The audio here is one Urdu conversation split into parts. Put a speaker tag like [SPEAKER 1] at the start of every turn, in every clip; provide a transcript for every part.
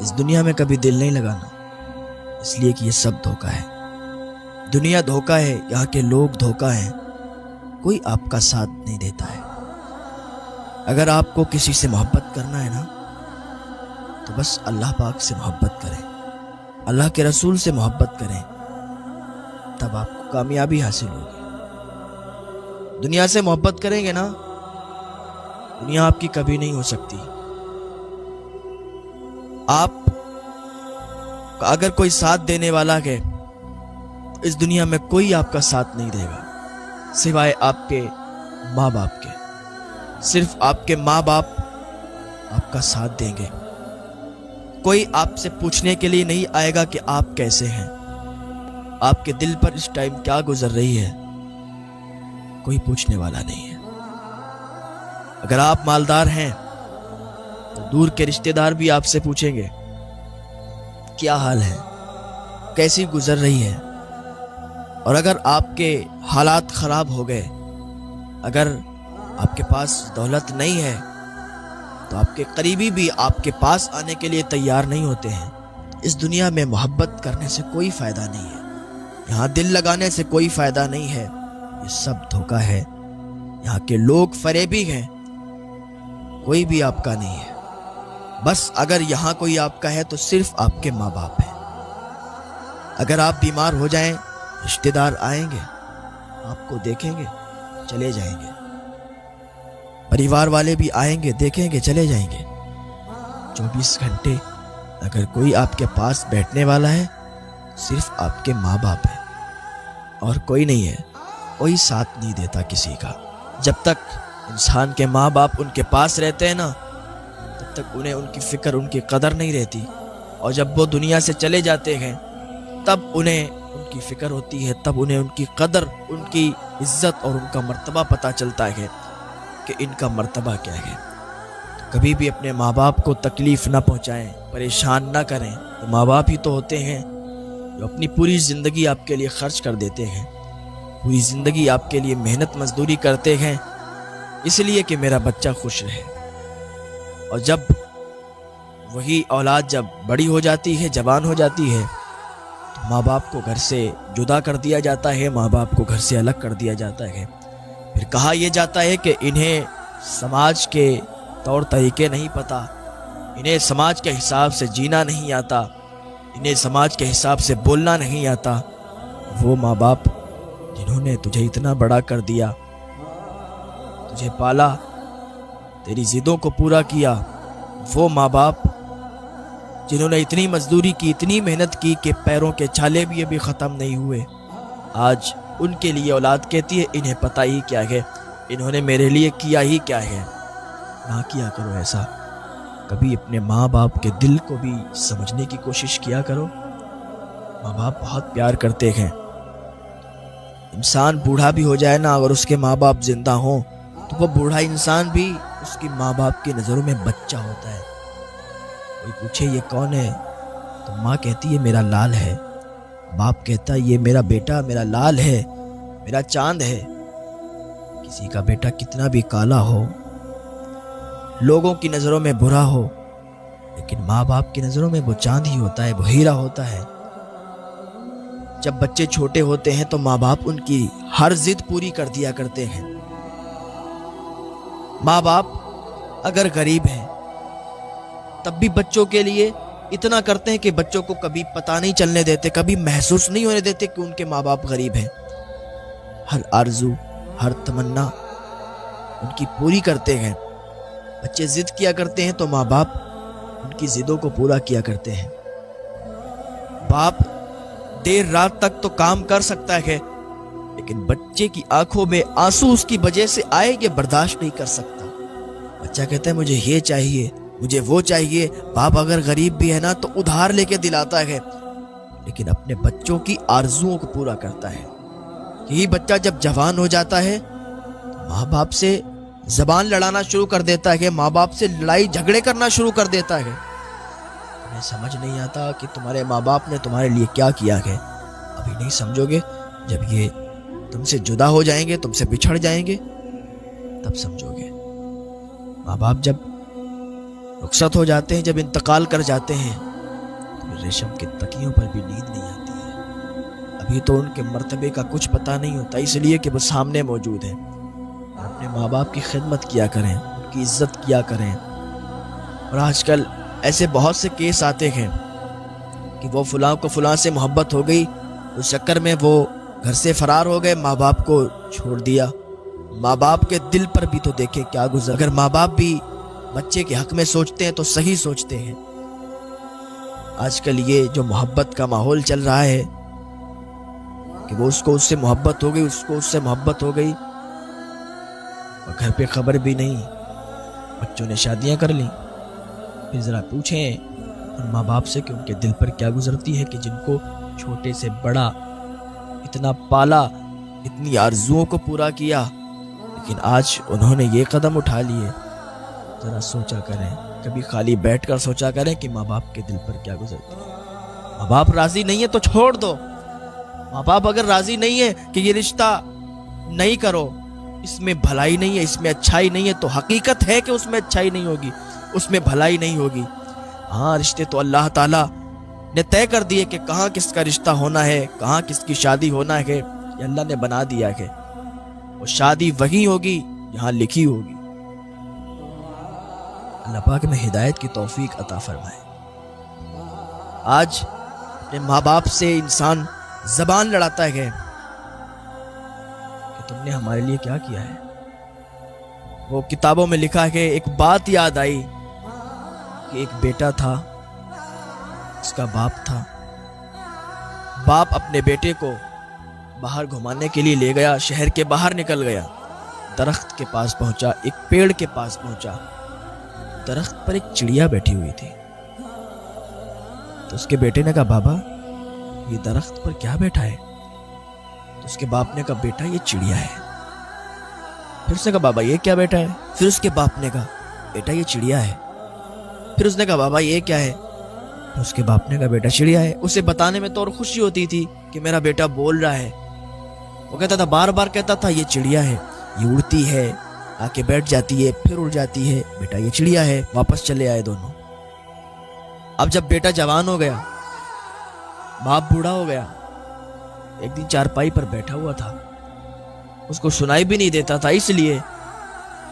[SPEAKER 1] اس دنیا میں کبھی دل نہیں لگانا، اس لیے کہ یہ سب دھوکہ ہے۔ دنیا دھوکہ ہے، یہاں کے لوگ دھوکہ ہیں، کوئی آپ کا ساتھ نہیں دیتا ہے۔ اگر آپ کو کسی سے محبت کرنا ہے نا تو بس اللہ پاک سے محبت کریں، اللہ کے رسول سے محبت کریں، تب آپ کو کامیابی حاصل ہوگی۔ دنیا سے محبت کریں گے نا، دنیا آپ کی کبھی نہیں ہو سکتی۔ آپ کا اگر کوئی ساتھ دینے والا ہے، اس دنیا میں کوئی آپ کا ساتھ نہیں دے گا سوائے آپ کے ماں باپ کے۔ صرف آپ کے ماں باپ آپ کا ساتھ دیں گے۔ کوئی آپ سے پوچھنے کے لیے نہیں آئے گا کہ آپ کیسے ہیں، آپ کے دل پر اس ٹائم کیا گزر رہی ہے، کوئی پوچھنے والا نہیں ہے۔ اگر آپ مالدار ہیں تو دور کے رشتہ دار بھی آپ سے پوچھیں گے کیا حال ہے، کیسی گزر رہی ہے۔ اور اگر آپ کے حالات خراب ہو گئے، اگر آپ کے پاس دولت نہیں ہے، تو آپ کے قریبی بھی آپ کے پاس آنے کے لیے تیار نہیں ہوتے ہیں۔ اس دنیا میں محبت کرنے سے کوئی فائدہ نہیں ہے، یہاں دل لگانے سے کوئی فائدہ نہیں ہے، یہ سب دھوکہ ہے۔ یہاں کے لوگ فریبی ہیں، کوئی بھی آپ کا نہیں ہے۔ بس اگر یہاں کوئی آپ کا ہے تو صرف آپ کے ماں باپ ہیں۔ اگر آپ بیمار ہو جائیں، رشتہ دار آئیں گے، آپ کو دیکھیں گے، چلے جائیں گے۔ پریوار والے بھی آئیں گے، دیکھیں گے، چلے جائیں گے۔ 24 گھنٹے اگر کوئی آپ کے پاس بیٹھنے والا ہے، صرف آپ کے ماں باپ ہیں اور کوئی نہیں ہے۔ کوئی ساتھ نہیں دیتا کسی کا۔ جب تک انسان کے ماں باپ ان کے پاس رہتے ہیں نا، تب تک انہیں ان کی فکر، ان کی قدر نہیں رہتی، اور جب وہ دنیا سے چلے جاتے ہیں تب انہیں ان کی فکر ہوتی ہے، تب انہیں ان کی قدر، ان کی عزت اور ان کا مرتبہ پتہ چلتا ہے کہ ان کا مرتبہ کیا ہے۔ کبھی بھی اپنے ماں باپ کو تکلیف نہ پہنچائیں، پریشان نہ کریں۔ تو ماں باپ ہی تو ہوتے ہیں جو اپنی پوری زندگی آپ کے لیے خرچ کر دیتے ہیں، پوری زندگی آپ کے لیے محنت مزدوری کرتے ہیں، اس لیے کہ میرا بچہ خوش رہے۔ اور جب وہی اولاد جب بڑی ہو جاتی ہے، جوان ہو جاتی ہے، تو ماں باپ کو گھر سے جدا کر دیا جاتا ہے، ماں باپ کو گھر سے الگ کر دیا جاتا ہے۔ پھر کہا یہ جاتا ہے کہ انہیں سماج کے طور طریقے نہیں پتہ، انہیں سماج کے حساب سے جینا نہیں آتا، انہیں سماج کے حساب سے بولنا نہیں آتا۔ وہ ماں باپ جنہوں نے تجھے اتنا بڑا کر دیا، تجھے پالا، تیری ضدوں کو پورا کیا، وہ ماں باپ جنہوں نے اتنی مزدوری کی، اتنی محنت کی کہ پیروں کے چھالے بھی ابھی ختم نہیں ہوئے، آج ان کے لیے اولاد کہتی ہے انہیں پتہ ہی کیا ہے، انہوں نے میرے لیے کیا ہی کیا ہے۔ نہ کیا کرو ایسا، کبھی اپنے ماں باپ کے دل کو بھی سمجھنے کی کوشش کیا کرو۔ ماں باپ بہت پیار کرتے ہیں۔ انسان بوڑھا بھی ہو جائے نا، اگر اس کے ماں باپ زندہ ہوں تو وہ بوڑھا انسان بھی اس کی ماں باپ کی نظروں میں بچہ ہوتا ہے۔ کوئی پوچھے یہ کون ہے تو ماں کہتی ہے میرا لال ہے، باپ کہتا ہے یہ میرا بیٹا، میرا لال ہے، میرا چاند ہے۔ کسی کا بیٹا کتنا بھی کالا ہو، لوگوں کی نظروں میں برا ہو، لیکن ماں باپ کی نظروں میں وہ چاند ہی ہوتا ہے، وہ ہیرا ہوتا ہے۔ جب بچے چھوٹے ہوتے ہیں تو ماں باپ ان کی ہر ضد پوری کر دیا کرتے ہیں۔ ماں باپ اگر غریب ہیں تب بھی بچوں کے لیے اتنا کرتے ہیں کہ بچوں کو کبھی پتہ نہیں چلنے دیتے، کبھی محسوس نہیں ہونے دیتے کہ ان کے ماں باپ غریب ہیں۔ ہر آرزو، ہر تمنا ان کی پوری کرتے ہیں۔ بچے ضد کیا کرتے ہیں تو ماں باپ ان کی ضدوں کو پورا کیا کرتے ہیں۔ باپ دیر رات تک تو کام کر سکتا ہے، لیکن بچے کی آنکھوں میں آنسو اس کی وجہ سے آئے یہ برداشت نہیں کر سکتا۔ بچہ کہتا ہے مجھے یہ چاہیے، مجھے وہ چاہیے۔ باپ اگر غریب بھی ہے نا تو ادھار لے کے دلاتا ہے، لیکن اپنے بچوں کی آرزوؤں کو پورا کرتا ہے۔ یہی بچہ جب جوان ہو جاتا ہے تو ماں باپ سے زبان لڑانا شروع کر دیتا ہے، ماں باپ سے لڑائی جھگڑے کرنا شروع کر دیتا ہے۔ تمہیں سمجھ نہیں آتا کہ تمہارے ماں باپ نے تمہارے لیے کیا کیا ہے، ابھی نہیں سمجھو گے، جب یہ تم سے جدا ہو جائیں گے، تم سے بچھڑ جائیں گے، تب سمجھو گے۔ ماں باپ جب رخصت ہو جاتے ہیں، جب انتقال کر جاتے ہیں تو پھر ریشم کے تکیوں پر بھی نیند نہیں آتی ہے۔ ابھی تو ان کے مرتبے کا کچھ پتہ نہیں ہوتا، اس لیے کہ وہ سامنے موجود ہیں۔ اور اپنے ماں باپ کی خدمت کیا کریں، ان کی عزت کیا کریں۔ اور آج کل ایسے بہت سے کیس آتے ہیں کہ وہ فلاں کو فلاں سے محبت ہو گئی، اس چکر میں وہ گھر سے فرار ہو گئے، ماں باپ کو چھوڑ دیا۔ ماں باپ کے دل پر بھی تو دیکھیں کیا گزر۔ اگر ماں باپ بھی بچے کے حق میں سوچتے ہیں تو صحیح سوچتے ہیں۔ آج کل یہ جو محبت کا ماحول چل رہا ہے کہ وہ اس سے محبت ہو گئی، اس کو اس سے محبت ہو گئی، اور گھر پہ خبر بھی نہیں، بچوں نے شادیاں کر لیں۔ پھر ذرا پوچھیں ان ماں باپ سے کہ ان کے دل پر کیا گزرتی ہے کہ جن کو چھوٹے سے بڑا اتنا پالا، اتنی آرزوؤں کو پورا کیا، لیکن آج انہوں نے یہ قدم اٹھا لیے۔ ذرا سوچا کریں، کبھی خالی بیٹھ کر سوچا کریں کہ ماں باپ کے دل پر کیا گزرتی ہے۔ ماں باپ راضی نہیں ہے تو چھوڑ دو۔ ماں باپ اگر راضی نہیں ہے کہ یہ رشتہ نہیں کرو، اس میں بھلائی نہیں ہے، اس میں اچھائی نہیں ہے، تو حقیقت ہے کہ اس میں اچھائی نہیں ہوگی، اس میں بھلائی نہیں ہوگی۔ ہاں، رشتے تو اللہ تعالیٰ نے طے کر دیے کہ کہاں کس کا رشتہ ہونا ہے، کہاں کس کی شادی ہونا ہے، یہ اللہ نے بنا دیا ہے۔ وہ شادی وہی ہوگی جہاں لکھی ہوگی۔ اللہ پاک میں ہدایت کی توفیق عطا فرمائے۔ آج اپنے ماں باپ سے انسان زبان لڑاتا ہے کہ تم نے ہمارے لیے کیا کیا ہے۔ وہ کتابوں میں لکھا ہے کہ ایک بات یاد آئی کہ ایک بیٹا تھا، اس کا باپ تھا۔ باپ اپنے بیٹے کو باہر گھمانے کے لیے لے گیا، شہر کے باہر نکل گیا، درخت کے پاس پہنچا، ایک پیڑ کے پاس پہنچا۔ درخت پر ایک چڑیا بیٹھی ہوئی تھی۔ تو اس کے بیٹے نے کہا، بابا یہ درخت پر کیا بیٹھا ہے؟ تو اس کے باپ نے کہا، بیٹا یہ چڑیا ہے۔ پھر اس نے کہا، بابا یہ کیا بیٹھا ہے؟ پھر اس کے باپ نے کہا، بیٹا یہ چڑیا ہے۔ پھر اس نے کہا، بابا یہ کیا ہے؟ پھر اس کے باپ نے کہا، بیٹا چڑیا ہے۔ اسے بتانے میں تو اور خوشی ہوتی تھی کہ میرا بیٹا بول رہا ہے۔ وہ کہتا تھا، بار بار کہتا تھا، یہ چڑیا ہے، یہ اڑتی ہے، آ کے بیٹھ جاتی ہے، پھر اڑ جاتی ہے، بیٹا یہ چڑیا ہے۔ واپس چلے آئے دونوں۔ اب جب بیٹا جوان ہو گیا، باپ بوڑھا ہو گیا، ایک دن چارپائی پر بیٹھا ہوا تھا، اس کو سنائی بھی نہیں دیتا تھا، اس لیے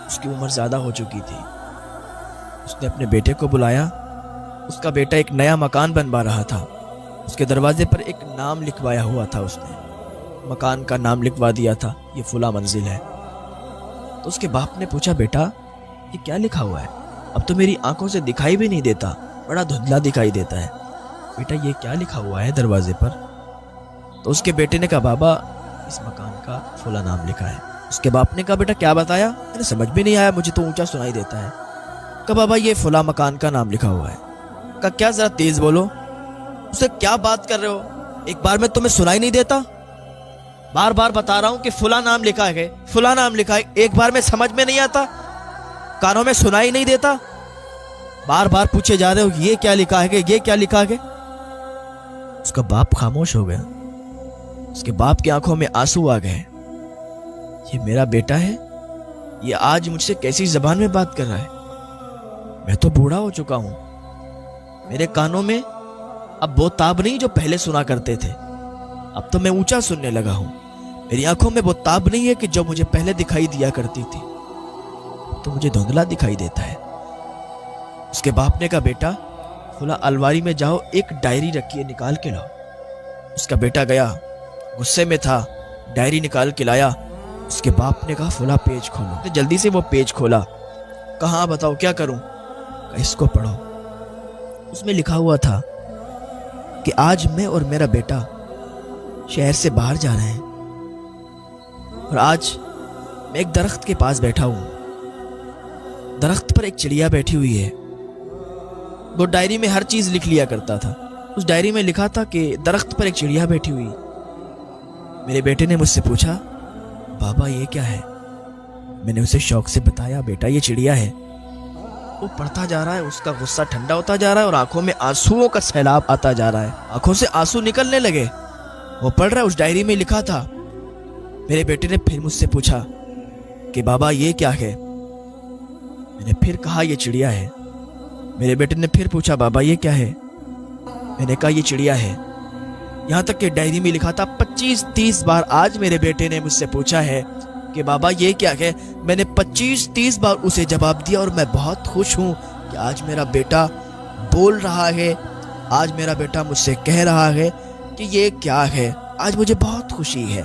[SPEAKER 1] اس کی عمر زیادہ ہو چکی تھی۔ اس نے اپنے بیٹے کو بلایا۔ اس کا بیٹا ایک نیا مکان بنوا رہا تھا، اس کے دروازے پر ایک نام لکھوایا ہوا تھا، اس نے مکان کا نام لکھوا دیا تھا، یہ فلاں منزل ہے۔ تو اس کے باپ نے پوچھا، بیٹا یہ کیا لکھا ہوا ہے؟ اب تو میری آنکھوں سے دکھائی بھی نہیں دیتا، بڑا دھندلا دکھائی دیتا ہے، بیٹا یہ کیا لکھا ہوا ہے دروازے پر؟ تو اس کے بیٹے نے کہا، بابا اس مکان کا فلاں نام لکھا ہے۔ اس کے باپ نے کہا، بیٹا کیا بتایا؟ میرے سمجھ بھی نہیں آیا، مجھے تو اونچا سنائی دیتا ہے۔ کہا، بابا یہ فلاں مکان کا نام لکھا ہوا ہے۔ کہا، کیا ذرا تیز بولو، اسے کیا بات کر رہے ہو؟ ایک بار میں تمہیں سنائی نہیں دیتا؟ بار بار بتا رہا ہوں کہ فلاں نام لکھا ہے، فلاں نام لکھا ہے، ایک بار میں سمجھ میں نہیں آتا؟ کانوں میں سنائی نہیں دیتا؟ بار بار پوچھے جا رہے ہو یہ کیا لکھا ہے، یہ کیا لکھا ہے؟ اس کا باپ خاموش ہو گیا۔ اس کے باپ کی آنکھوں میں آنسو آ گئے۔ یہ میرا بیٹا ہے، یہ آج مجھ سے کیسی زبان میں بات کر رہا ہے؟ میں تو بوڑھا ہو چکا ہوں، میرے کانوں میں اب وہ تاب نہیں جو پہلے سنا کرتے تھے، اب تو میں اونچا سننے لگا ہوں، میری آنکھوں میں وہ تاب نہیں ہے کہ جو مجھے پہلے دکھائی دیا کرتی تھی، تو مجھے دھندلا دکھائی دیتا ہے۔ اس کے باپ نے کہا، بیٹا فلاں الماری میں جاؤ، ایک ڈائری رکھی ہے، نکال کے لاؤ۔ اس کا بیٹا گیا، غصے میں تھا، ڈائری نکال کے لایا۔ اس کے باپ نے کہا، فلاں پیج کھولو۔ جلدی سے وہ پیج کھولا۔ کہاں بتاؤ کیا کروں؟ کہا، اس کو پڑھو۔ اس میں لکھا ہوا تھا کہ آج میں اور میرا بیٹا شہر سے باہر جا رہے ہیں، اور آج میں ایک درخت کے پاس بیٹھا ہوں، درخت پر ایک چڑیا بیٹھی ہوئی ہے۔ وہ ڈائری میں ہر چیز لکھ لیا کرتا تھا، اس ڈائری میں لکھا تھا کہ درخت پر ایک چڑیا بیٹھی ہوئی۔ میرے بیٹے نے مجھ سے پوچھا، بابا یہ کیا ہے؟ میں نے اسے شوق سے بتایا، بیٹا یہ چڑیا ہے۔ وہ پڑھتا جا رہا ہے، اس کا غصہ ٹھنڈا ہوتا جا رہا ہے، اور آنکھوں میں آنسوؤں کا سیلاب آتا جا رہا ہے، آنکھوں سے آنسو نکلنے لگے۔ وہ پڑھ رہا ہے، اس ڈائری میں لکھا تھا۔ میرے بیٹے نے پھر مجھ سے پوچھا کہ بابا یہ کیا ہے؟ میں نے پھر کہا، یہ چڑیا ہے۔ میرے بیٹے نے پھر پوچھا بابا یہ کیا ہے؟ میں نے کہا یہ چڑیا ہے. یہاں تک کہ ڈائری میں لکھا تھا 25-30 بار آج میرے بیٹے نے مجھ سے پوچھا ہے کہ بابا یہ کیا ہے. میں نے 25-30 بار اسے جواب دیا اور میں بہت خوش ہوں کہ آج میرا بیٹا بول رہا ہے. آج میرا بیٹا مجھ سے کہہ رہا ہے کہ یہ کیا ہے. آج مجھے بہت خوشی ہے.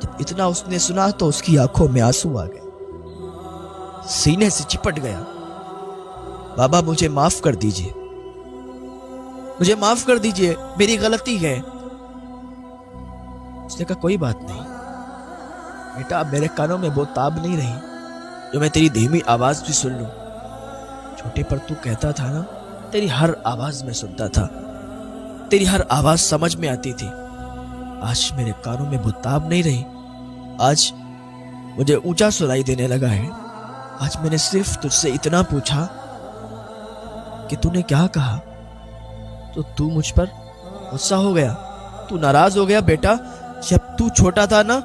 [SPEAKER 1] جب اتنا اس نے سنا تو اس کی آنکھوں میں آنسو آ گئے, سینے سے چپٹ گیا. بابا مجھے معاف کر دیجئے, مجھے معاف کر دیجئے, میری غلطی ہے. اس نے کہا کوئی بات نہیں بیٹا, اب میرے کانوں میں وہ تاب نہیں رہی جو میں تیری دھیمی آواز بھی سن لوں. چھوٹے پر تو کہتا تھا نا, تیری ہر آواز میں سنتا تھا, تیری ہر آواز سمجھ میں آتی تھی. آج میرے کانوں میں وہ تاب نہیں رہی. آج مجھے اونچا سنائی دینے لگا ہے. آج میں نے صرف تجھ سے اتنا پوچھا کہ تو نے کیا کہا, تو مجھ پر غصہ ہو گیا, تو ناراض ہو گیا. بیٹا جب تو چھوٹا تھا نا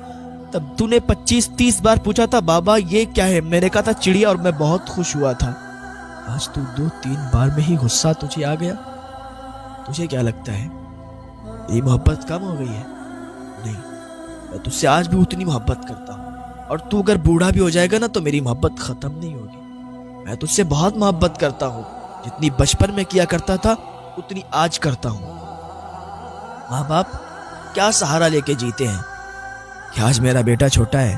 [SPEAKER 1] تب تو نے 25-30 بار پوچھا تھا بابا یہ کیا ہے. میں نے کہا تھا چڑیا اور میں بہت خوش ہوا تھا. آج تو 2-3 بار میں ہی غصہ تجھے آ گیا. تجھے کیا لگتا ہے یہ محبت کم ہو گئی ہے؟ نہیں, میں تجھ سے آج بھی اتنی محبت کرتا ہوں, اور تو اگر بوڑھا بھی ہو جائے گا نا تو میری محبت ختم نہیں ہوگی. میں تجھ سے بہت محبت کرتا ہوں, جتنی بچپن میں کیا کرتا تھا اتنی آج کرتا ہوں. ماں باپ کیا سہارا لے کے جیتے ہیں کہ آج میرا بیٹا چھوٹا ہے,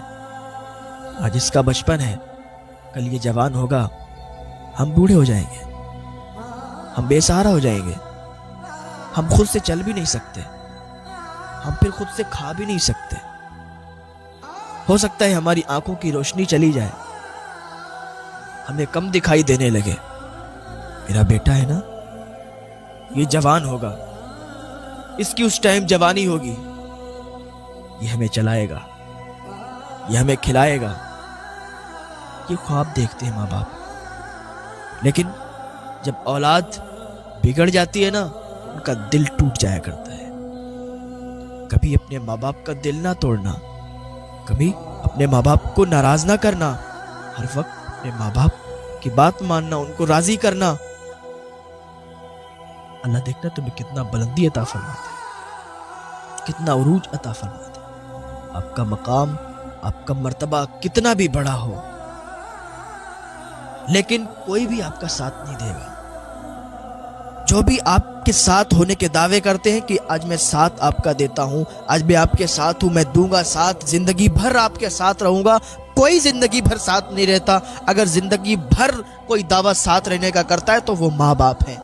[SPEAKER 1] آج اس کا بچپن ہے, کل یہ جوان ہوگا, ہم بوڑھے ہو جائیں گے, ہم بے سہارا ہو جائیں گے, ہم خود سے چل بھی نہیں سکتے, ہم پھر خود سے کھا بھی نہیں سکتے. ہو سکتا ہے ہماری آنکھوں کی روشنی چلی جائے, ہمیں کم دکھائی دینے لگے. میرا بیٹا ہے نا, یہ جوان ہوگا, اس کی اس ٹائم جوانی ہوگی, یہ ہمیں چلائے گا, یہ ہمیں کھلائے گا. یہ خواب دیکھتے ہیں ماں باپ, لیکن جب اولاد بگڑ جاتی ہے نا ان کا دل ٹوٹ جایا کرتا ہے. کبھی اپنے ماں باپ کا دل نہ توڑنا, کبھی اپنے ماں باپ کو ناراض نہ کرنا, ہر وقت اپنے ماں باپ کی بات ماننا, ان کو راضی کرنا. اللہ دیکھنا تمہیں کتنا بلندی عطا فرماتا ہے, کتنا عروج عطا فرماتا ہے. آپ کا مقام, آپ کا مرتبہ کتنا بھی بڑا ہو, لیکن کوئی بھی آپ کا ساتھ نہیں دے گا. جو بھی آپ کے ساتھ ہونے کے دعوے کرتے ہیں کہ آج میں ساتھ آپ کا دیتا ہوں, آج میں آپ کے ساتھ ہوں, میں دوں گا ساتھ, زندگی بھر آپ کے ساتھ رہوں گا, کوئی زندگی بھر ساتھ نہیں رہتا. اگر زندگی بھر کوئی دعویٰ ساتھ رہنے کا کرتا ہے تو وہ ماں باپ ہیں.